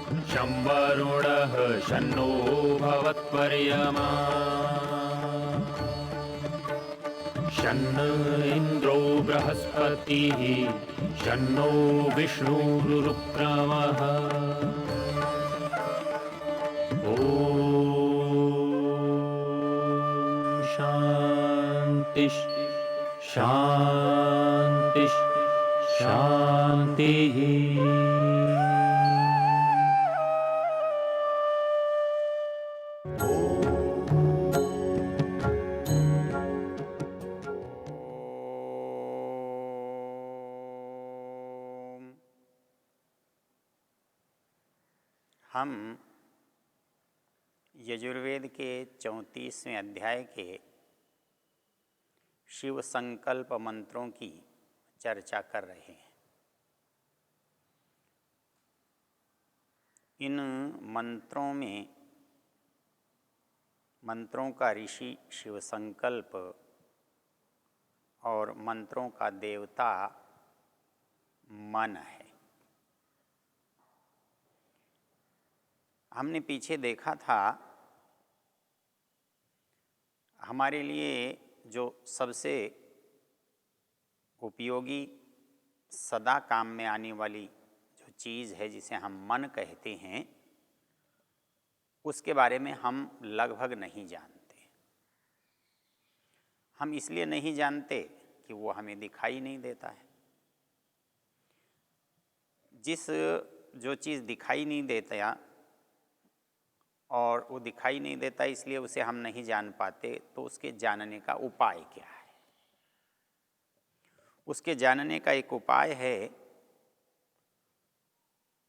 शं वरुणः शन्नो भवत्वर्यमा शन्न इन्द्रो बृहस्पतिः शन्नो विष्णुरुक्रमः ॐ शान्ति शान्ति शान्तिः। हम यजुर्वेद के 34वें अध्याय के शिव संकल्प मंत्रों की चर्चा कर रहे हैं। इन मंत्रों का ऋषि शिव संकल्प और मंत्रों का देवता मन है। हमने पीछे देखा था हमारे लिए जो सबसे उपयोगी सदा काम में आने वाली जो चीज़ है जिसे हम मन कहते हैं, उसके बारे में हम लगभग नहीं जानते। हम इसलिए नहीं जानते कि वो हमें दिखाई नहीं देता है। जो चीज़ दिखाई नहीं देता और वो दिखाई नहीं देता इसलिए उसे हम नहीं जान पाते, तो उसके जानने का उपाय क्या है? उसके जानने का एक उपाय है,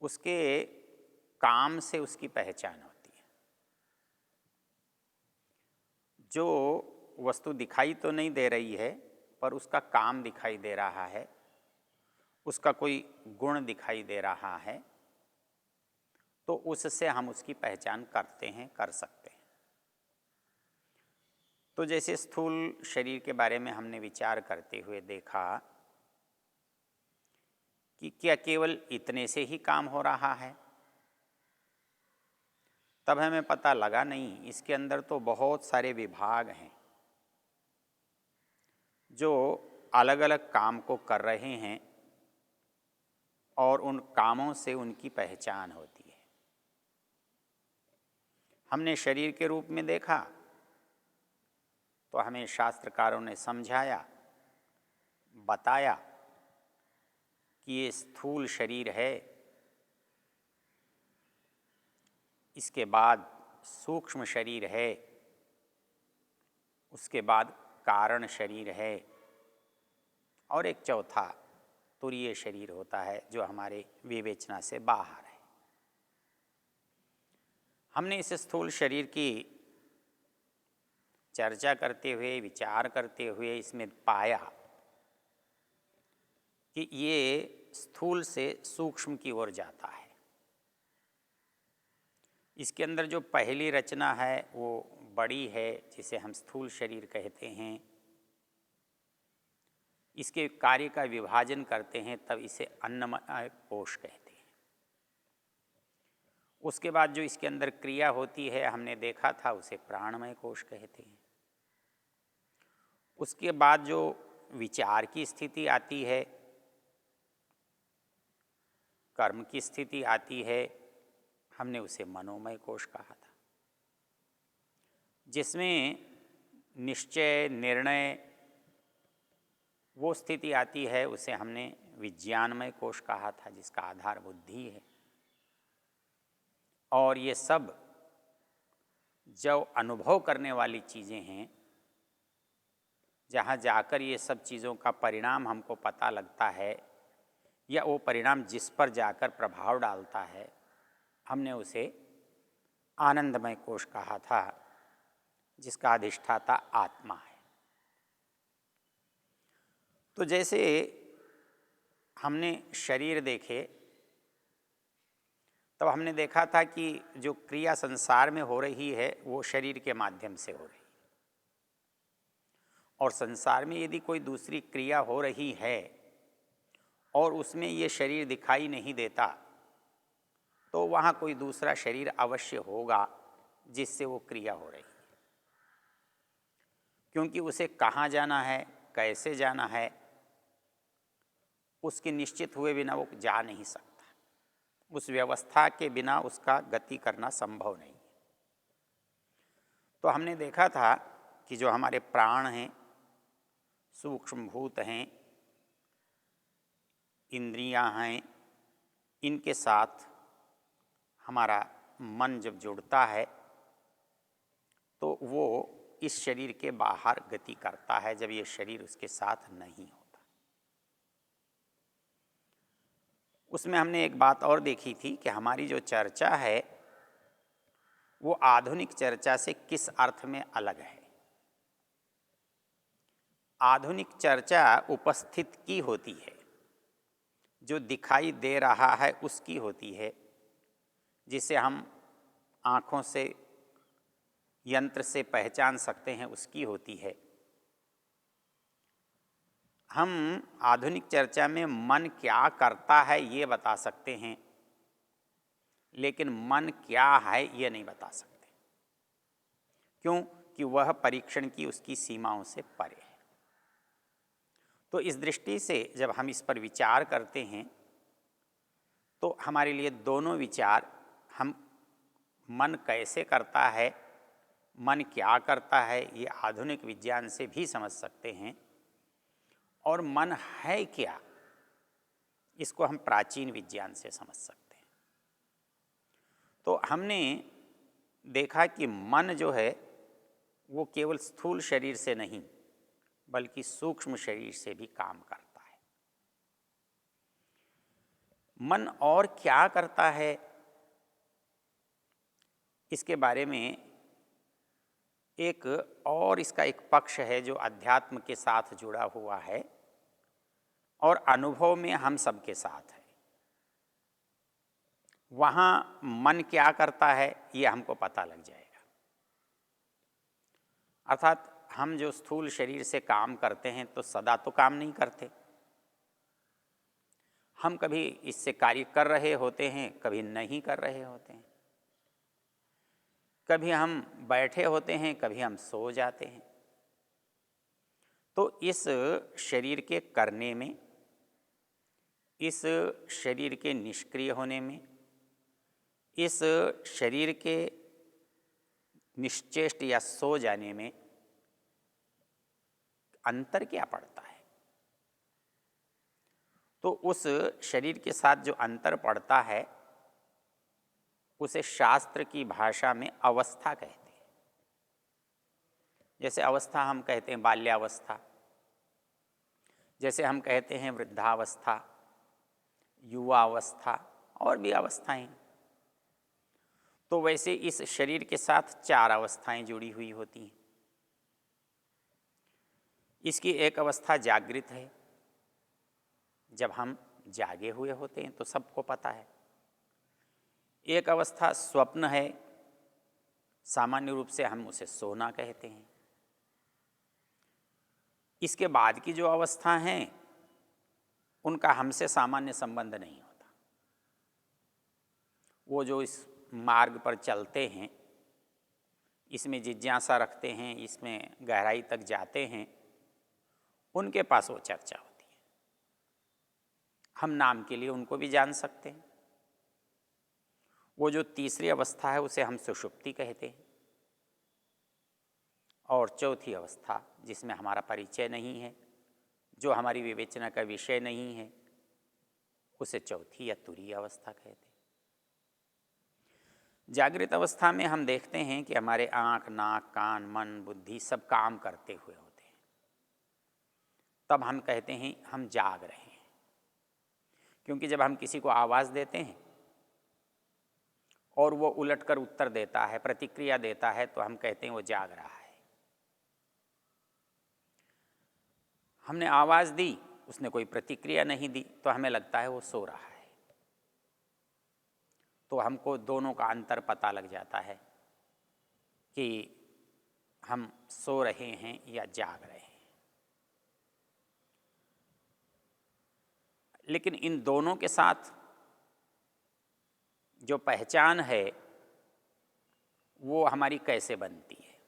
उसके काम से उसकी पहचान होती है। जो वस्तु दिखाई तो नहीं दे रही है पर उसका काम दिखाई दे रहा है, उसका कोई गुण दिखाई दे रहा है, तो उससे हम उसकी पहचान कर सकते हैं। तो जैसे स्थूल शरीर के बारे में हमने विचार करते हुए देखा कि क्या केवल इतने से ही काम हो रहा है? तब हमें पता लगा नहीं, इसके अंदर तो बहुत सारे विभाग हैं जो अलग अलग काम को कर रहे हैं और उन कामों से उनकी पहचान होती है। हमने शरीर के रूप में देखा तो हमें शास्त्रकारों ने समझाया, बताया कि ये स्थूल शरीर है, इसके बाद सूक्ष्म शरीर है, उसके बाद कारण शरीर है और एक चौथा तुरीय शरीर होता है जो हमारे विवेचना से बाहर है। हमने इस स्थूल शरीर की चर्चा करते हुए, विचार करते हुए इसमें पाया कि ये स्थूल से सूक्ष्म की ओर जाता है। इसके अंदर जो पहली रचना है वो बड़ी है, जिसे हम स्थूल शरीर कहते हैं। इसके कार्य का विभाजन करते हैं तब इसे अन्नमय कोश कहते हैं। उसके बाद जो इसके अंदर क्रिया होती है, हमने देखा था, उसे प्राणमय कोश कहते हैं। उसके बाद जो विचार की स्थिति आती है, कर्म की स्थिति आती है, हमने उसे मनोमय कोश कहा था। जिसमें निश्चय, निर्णय, वो स्थिति आती है, उसे हमने विज्ञानमय कोश कहा था, जिसका आधार बुद्धि है। और ये सब जो अनुभव करने वाली चीज़ें हैं, जहाँ जाकर ये सब चीज़ों का परिणाम हमको पता लगता है या वो परिणाम जिस पर जाकर प्रभाव डालता है, हमने उसे आनंदमय कोश कहा था, जिसका अधिष्ठाता आत्मा है। तो जैसे हमने शरीर देखे, तब हमने देखा था कि जो क्रिया संसार में हो रही है वो शरीर के माध्यम से हो रही है, और संसार में यदि कोई दूसरी क्रिया हो रही है और उसमें ये शरीर दिखाई नहीं देता, तो वहाँ कोई दूसरा शरीर अवश्य होगा जिससे वो क्रिया हो रही है, क्योंकि उसे कहाँ जाना है, कैसे जाना है, उसके निश्चित हुए बिना वो जा नहीं सकता। उस व्यवस्था के बिना उसका गति करना संभव नहीं है। तो हमने देखा था कि जो हमारे प्राण हैं, सूक्ष्म भूत हैं, इंद्रियां हैं, इनके साथ हमारा मन जब जुड़ता है तो वो इस शरीर के बाहर गति करता है, जब ये शरीर उसके साथ नहीं होता। उसमें हमने एक बात और देखी थी कि हमारी जो चर्चा है वो आधुनिक चर्चा से किस अर्थ में अलग है। आधुनिक चर्चा उपस्थित की होती है, जो दिखाई दे रहा है उसकी होती है, जिसे हम आँखों से, यंत्र से पहचान सकते हैं, उसकी होती है। हम आधुनिक चर्चा में मन क्या करता है ये बता सकते हैं, लेकिन मन क्या है ये नहीं बता सकते, क्यों कि वह परीक्षण की उसकी सीमाओं से परे है। तो इस दृष्टि से जब हम इस पर विचार करते हैं तो हमारे लिए दोनों विचार, हम मन कैसे करता है, मन क्या करता है, ये आधुनिक विज्ञान से भी समझ सकते हैं, और मन है क्या, इसको हम प्राचीन विज्ञान से समझ सकते हैं। तो हमने देखा कि मन जो है वो केवल स्थूल शरीर से नहीं बल्कि सूक्ष्म शरीर से भी काम करता है। मन और क्या करता है, इसके बारे में एक और इसका एक पक्ष है जो अध्यात्म के साथ जुड़ा हुआ है और अनुभव में हम सबके साथ है। वहाँ मन क्या करता है ये हमको पता लग जाएगा। अर्थात हम जो स्थूल शरीर से काम करते हैं तो सदा तो काम नहीं करते, हम कभी इससे कार्य कर रहे होते हैं, कभी नहीं कर रहे होते हैं, कभी हम बैठे होते हैं, कभी हम सो जाते हैं। तो इस शरीर के करने में, इस शरीर के निष्क्रिय होने में, इस शरीर के निश्चेष्ट या सो जाने में अंतर क्या पड़ता है? तो उस शरीर के साथ जो अंतर पड़ता है उसे शास्त्र की भाषा में अवस्था कहते हैं। जैसे अवस्था हम कहते हैं बाल्यावस्था, जैसे हम कहते हैं वृद्धावस्था, युवावस्था और भी अवस्थाएं, तो वैसे इस शरीर के साथ 4 अवस्थाएं जुड़ी हुई होती हैं। इसकी एक अवस्था जागृत है, जब हम जागे हुए होते हैं तो सबको पता है। एक अवस्था स्वप्न है, सामान्य रूप से हम उसे सोना कहते हैं। इसके बाद की जो अवस्था हैं उनका हमसे सामान्य संबंध नहीं होता। वो जो इस मार्ग पर चलते हैं, इसमें जिज्ञासा रखते हैं, इसमें गहराई तक जाते हैं, उनके पास वो चर्चा होती है। हम नाम के लिए उनको भी जान सकते हैं। वो जो तीसरी अवस्था है उसे हम सुषुप्ति कहते हैं, और चौथी अवस्था जिसमें हमारा परिचय नहीं है, जो हमारी विवेचना का विषय नहीं है, उसे चौथी या तुरीय अवस्था कहते हैं। जागृत अवस्था में हम देखते हैं कि हमारे आँख, नाक, कान, मन, बुद्धि सब काम करते हुए होते हैं। तब हम कहते हैं हम जाग रहे हैं, क्योंकि जब हम किसी को आवाज़ देते हैं और वो उलटकर उत्तर देता है, प्रतिक्रिया देता है, तो हम कहते हैं वो जाग रहा है। हमने आवाज़ दी, उसने कोई प्रतिक्रिया नहीं दी, तो हमें लगता है वो सो रहा है। तो हमको दोनों का अंतर पता लग जाता है कि हम सो रहे हैं या जाग रहे हैं। लेकिन इन दोनों के साथ जो पहचान है वो हमारी कैसे बनती है।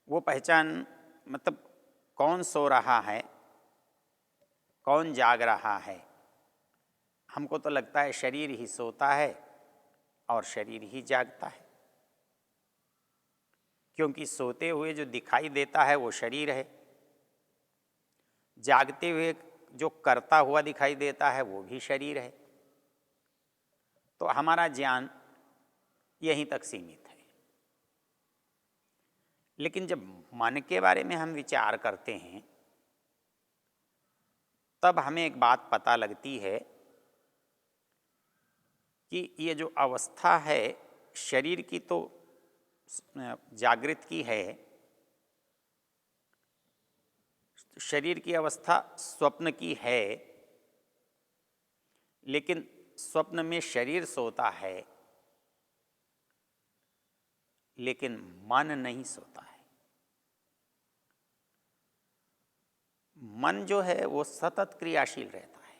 वो पहचान मतलब कौन सो रहा है, कौन जाग रहा है। हमको तो लगता है शरीर ही सोता है और शरीर ही जागता है, क्योंकि सोते हुए जो दिखाई देता है वो शरीर है, जागते हुए जो करता हुआ दिखाई देता है वो भी शरीर है। तो हमारा ज्ञान यहीं तक सीमित है। लेकिन जब मन के बारे में हम विचार करते हैं तब हमें एक बात पता लगती है कि ये जो अवस्था है शरीर की तो जागृत की है, शरीर की अवस्था स्वप्न की है, लेकिन स्वप्न में शरीर सोता है लेकिन मन नहीं सोता है। मन जो है वो सतत क्रियाशील रहता है।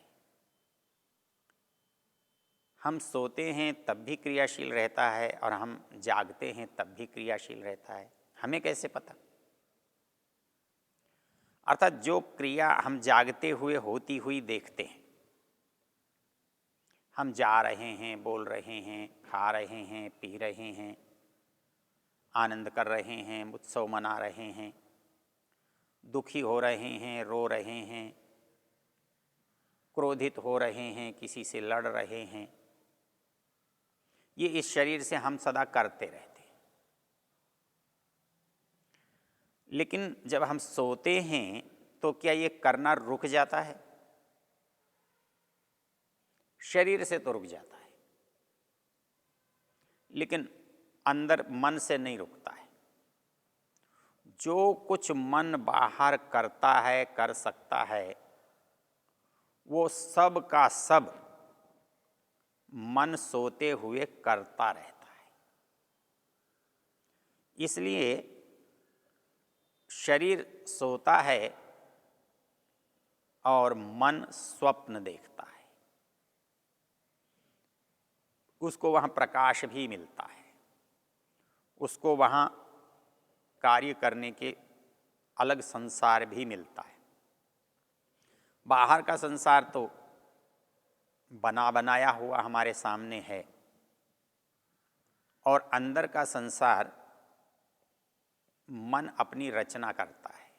हम सोते हैं तब भी क्रियाशील रहता है और हम जागते हैं तब भी क्रियाशील रहता है। हमें कैसे पता? अर्थात जो क्रिया हम जागते हुए होती हुई देखते हैं, हम जा रहे हैं, बोल रहे हैं, खा रहे हैं, पी रहे हैं, आनंद कर रहे हैं, उत्सव मना रहे हैं, दुखी हो रहे हैं, रो रहे हैं, क्रोधित हो रहे हैं, किसी से लड़ रहे हैं, ये इस शरीर से हम सदा करते रहते हैं। लेकिन जब हम सोते हैं तो क्या ये करना रुक जाता है? शरीर से तो रुक जाता है, लेकिन अंदर मन से नहीं रुकता है। जो कुछ मन बाहर करता है, कर सकता है, वो सब का सब मन सोते हुए करता रहता है। इसलिए शरीर सोता है और मन स्वप्न देखता है। उसको वहाँ प्रकाश भी मिलता है, उसको वहाँ कार्य करने के अलग संसार भी मिलता है। बाहर का संसार तो बना बनाया हुआ हमारे सामने है और अंदर का संसार मन अपनी रचना करता है।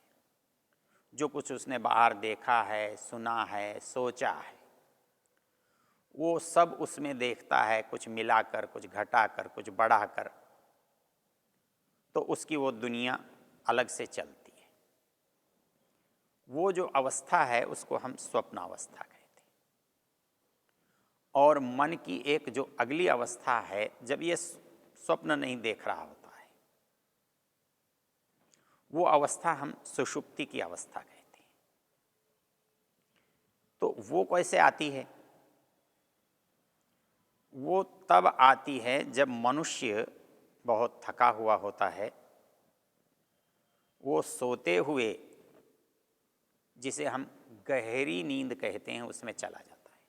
जो कुछ उसने बाहर देखा है, सुना है, सोचा है, वो सब उसमें देखता है, कुछ मिलाकर, कुछ घटाकर, कुछ बढ़ाकर, तो उसकी वो दुनिया अलग से चलती है। वो जो अवस्था है उसको हम स्वप्नावस्था कहते हैं। और मन की एक जो अगली अवस्था है, जब ये स्वप्न नहीं देख रहा होता है, वो अवस्था हम सुषुप्ति की अवस्था कहते हैं। तो वो कैसे आती है? वो तब आती है जब मनुष्य बहुत थका हुआ होता है, वो सोते हुए, जिसे हम गहरी नींद कहते हैं, उसमें चला जाता है।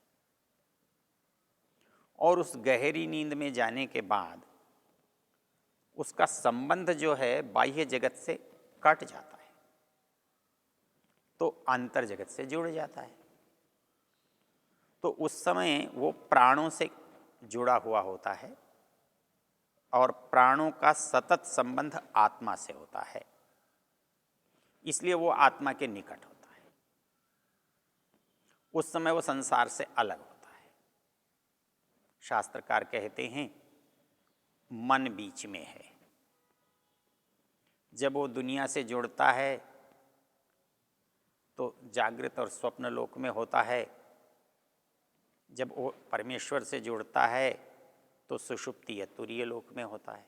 और उस गहरी नींद में जाने के बाद उसका संबंध जो है बाह्य जगत से कट जाता है, तो अंतर जगत से जुड़ जाता है। तो उस समय वो प्राणों से जुड़ा हुआ होता है और प्राणों का सतत संबंध आत्मा से होता है, इसलिए वो आत्मा के निकट होता है। उस समय वो संसार से अलग होता है। शास्त्रकार कहते हैं मन बीच में है। जब वो दुनिया से जुड़ता है तो जागृत और स्वप्न लोक में होता है, जब वो परमेश्वर से जुड़ता है तो सुषुप्ति या तुरीय लोक में होता है।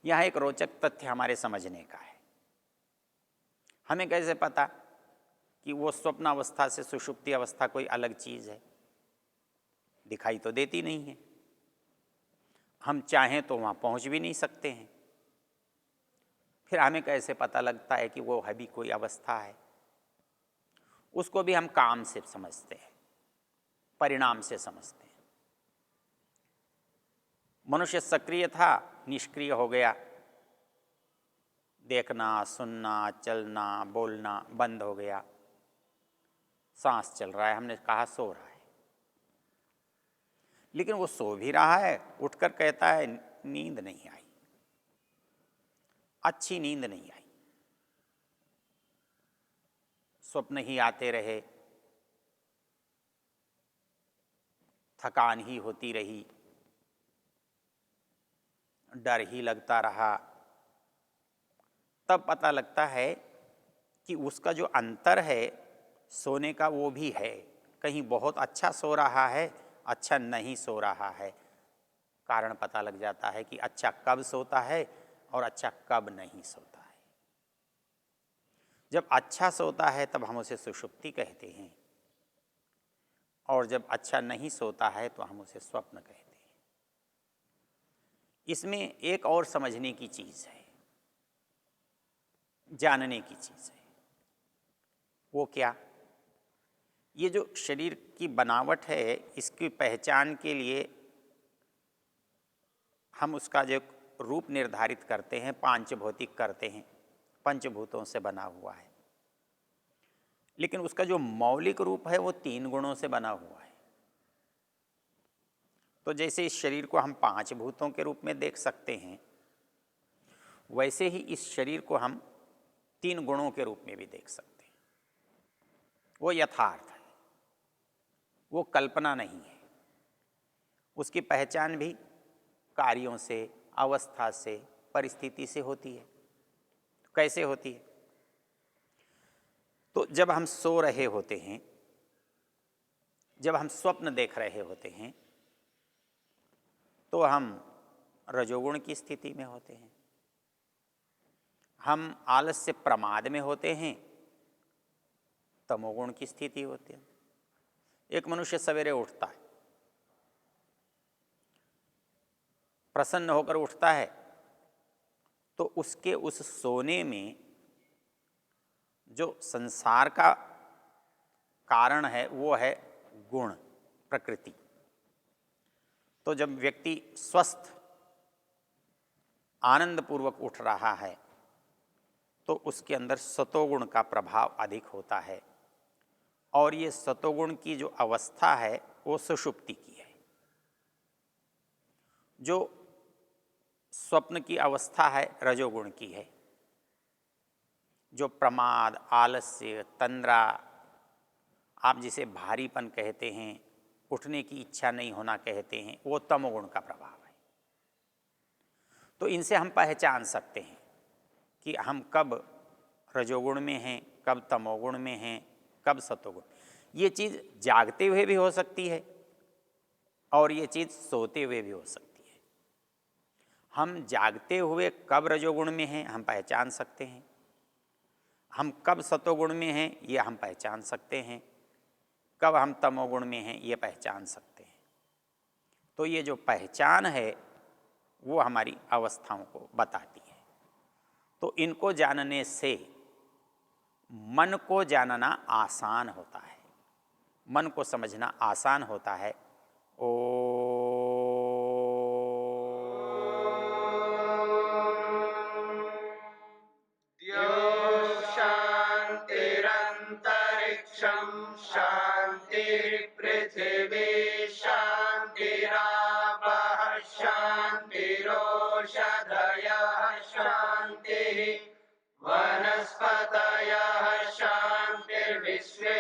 यह एक रोचक तथ्य हमारे समझने का है। हमें कैसे पता कि वो स्वप्न अवस्था से सुषुप्ति अवस्था कोई अलग चीज़ है? दिखाई तो देती नहीं है, हम चाहें तो वहाँ पहुँच भी नहीं सकते हैं। फिर हमें कैसे पता लगता है कि वो है भी कोई अवस्था है? उसको भी हम काम से समझते हैं। परिणाम से समझते हैं। मनुष्य सक्रिय था, निष्क्रिय हो गया, देखना, सुनना, चलना, बोलना बंद हो गया। सांस चल रहा है, हमने कहा सो रहा है, लेकिन वो सो भी रहा है, उठकर कहता है नींद नहीं आई, अच्छी नींद नहीं आई, स्वप्न ही आते रहे, थकान ही होती रही, डर ही लगता रहा। तब पता लगता है कि उसका जो अंतर है सोने का वो भी है, कहीं बहुत अच्छा सो रहा है, अच्छा नहीं सो रहा है। कारण पता लग जाता है कि अच्छा कब सोता है और अच्छा कब नहीं सोता है। जब अच्छा सोता है तब हम उसे सुषुप्ति कहते हैं, और जब अच्छा नहीं सोता है तो हम उसे स्वप्न कहते हैं। इसमें एक और समझने की चीज़ है, जानने की चीज़ है। वो क्या? ये जो शरीर की बनावट है, इसकी पहचान के लिए हम उसका जो रूप निर्धारित करते हैं, पांच भौतिक करते हैं, पंचभूतों से बना हुआ है। लेकिन उसका जो मौलिक रूप है वो तीन गुणों से बना हुआ है। तो जैसे इस शरीर को हम पांच भूतों के रूप में देख सकते हैं, वैसे ही इस शरीर को हम तीन गुणों के रूप में भी देख सकते हैं। वो यथार्थ है, वो कल्पना नहीं है। उसकी पहचान भी कार्यों से, अवस्था से, परिस्थिति से होती है। तो कैसे होती है? तो जब हम सो रहे होते हैं, जब हम स्वप्न देख रहे होते हैं, तो हम रजोगुण की स्थिति में होते हैं। हम आलस्य प्रमाद में होते हैं, तमोगुण की स्थिति होती है। एक मनुष्य सवेरे उठता है, प्रसन्न होकर उठता है, तो उसके उस सोने में जो संसार का कारण है वो है गुण, प्रकृति। तो जब व्यक्ति स्वस्थ आनंदपूर्वक उठ रहा है तो उसके अंदर सतोगुण का प्रभाव अधिक होता है, और ये सतोगुण की जो अवस्था है वो सुषुप्ति की है। जो स्वप्न की अवस्था है रजोगुण की है। जो प्रमाद, आलस्य, तंद्रा, आप जिसे भारीपन कहते हैं, उठने की इच्छा नहीं होना कहते हैं, वो तमोगुण का प्रभाव है। तो इनसे हम पहचान सकते हैं कि हम कब रजोगुण में हैं, कब तमोगुण में हैं, कब सतोगुण। ये चीज़ जागते हुए भी हो सकती है और ये चीज़ सोते हुए भी हो सकती है। हम जागते हुए कब रजोगुण में हैं हम पहचान सकते हैं, हम कब सतोगुण में हैं ये हम पहचान सकते हैं, कब हम तमोगुण में हैं ये पहचान सकते हैं। तो ये जो पहचान है वो हमारी अवस्थाओं को बताती है। तो इनको जानने से मन को जानना आसान होता है, मन को समझना आसान होता है। ओ शान्तिरन्तरिक्षं शान्तिर्पृथिवी शान्तिरापः शान्तिरोषधयः शान्तिः वनस्पतयः शान्तिर्विश्वे